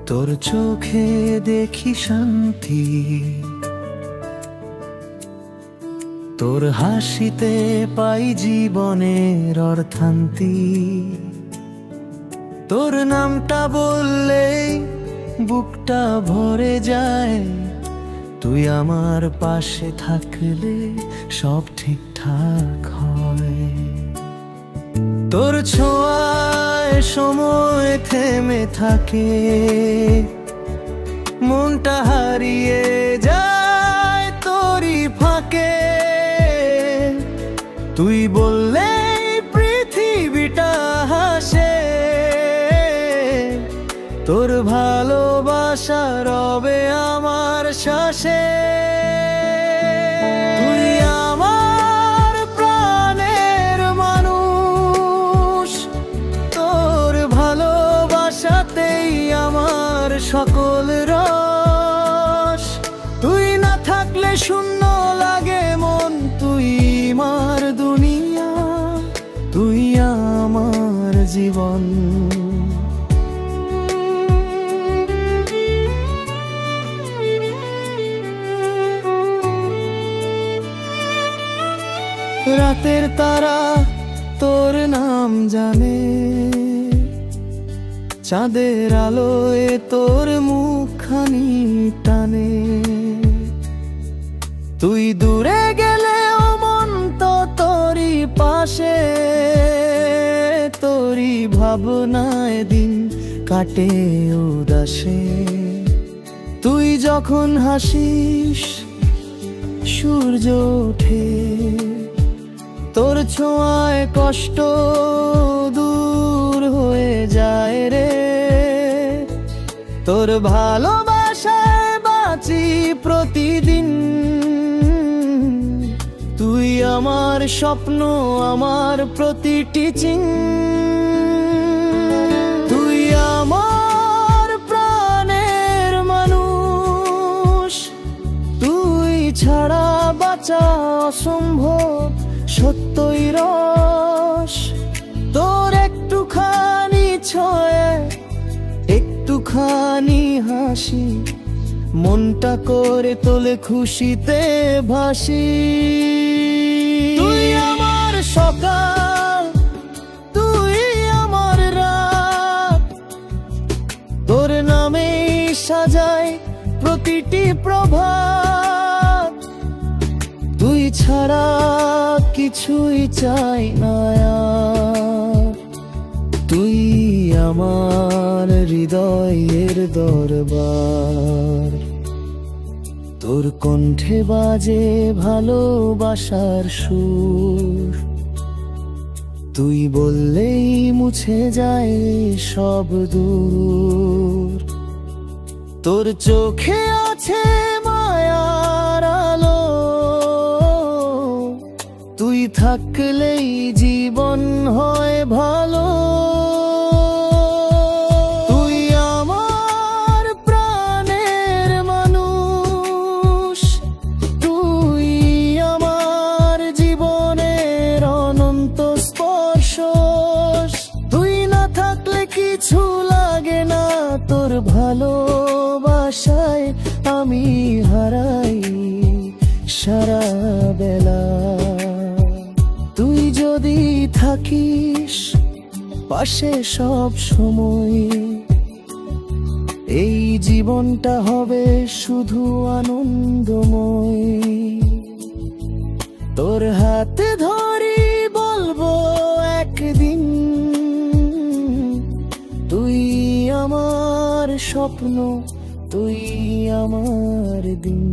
তোর চোখে দেখি শান্তি, তোর হাসিতে পাই জীবনের অর্থান্তি। তোর নামটা বললেই বুকটা ভরে যায়, তুই আমার পাশে থাকলে সব ঠিকঠাক হয়। তোর ছোঁয়ায় সময় থেমে থাকে, মনটা হারিয়ে যায় তোরই ফাঁকে। তুই বললেই পৃথিবীটা হাসে, তোর ভালোবাসা রবে আমার শ্বাসে। তুই আমার প্রাণের মানুষ, তোর ভালোবাসাতেই আমার সকল রস। তুই না থাকলে শূন্য লাগে মন, তুই আমার দুনিয়া, তুই আমার জীবন। রাতের তারা তোর নাম জানে, চাঁদের আলোয় তোর মুখখানি টানে। তুই দূরে গেলেও মন তো তোরই পাশে, তোরই ভাবনায় দিন কাটে উদাসে। তুই যখন হাসিস সূর্য ওঠে, তোর ছোঁয়ায় কষ্ট দূর হয়ে যায় রে। তোর ভালোবাসায় বাঁচি প্রতিদিন, তুই আমার স্বপ্ন, আমার প্রতিটি চিন। তুই আমার প্রাণের মানুষ, তুই ছাড়া বাঁচা অসম্ভব সত্যই রস। তোর একটুখানি ছোঁয়া, একটুখানি হাসি, মনটা করে তোলে খুশিতে ভাসি। তুই আমার সকাল, তুই আমার রাত, তোর নামেই সাজায় প্রতিটি প্রভাত। তুই ছাড়া কিছুই চাই না আর, তুই আমার হৃদয়ের দরবার। তোর কণ্ঠে বাজে ভালোবাসার সুর, তুই বললেই মুছে যায় সব দূর। তোর চোখে আছে মায়ার আলো, তুই থাকলেই জীবন হয় ভালো। তুই আমার প্রাণের মানুষ, তুই আমার জীবনের অনন্ত স্পর্শ। তুই না থাকলে কিছু লাগে না, তোর ভালোবাসায় আমি হারাই সারা বেলা। তুই যদি থাকিস পাশে সব সময়, এই জীবনটা হবে শুধু আনন্দময়। তোর হাতে ধরি বলবো একদিন, তুই আমার স্বপ্ন, তুই আমার দিন।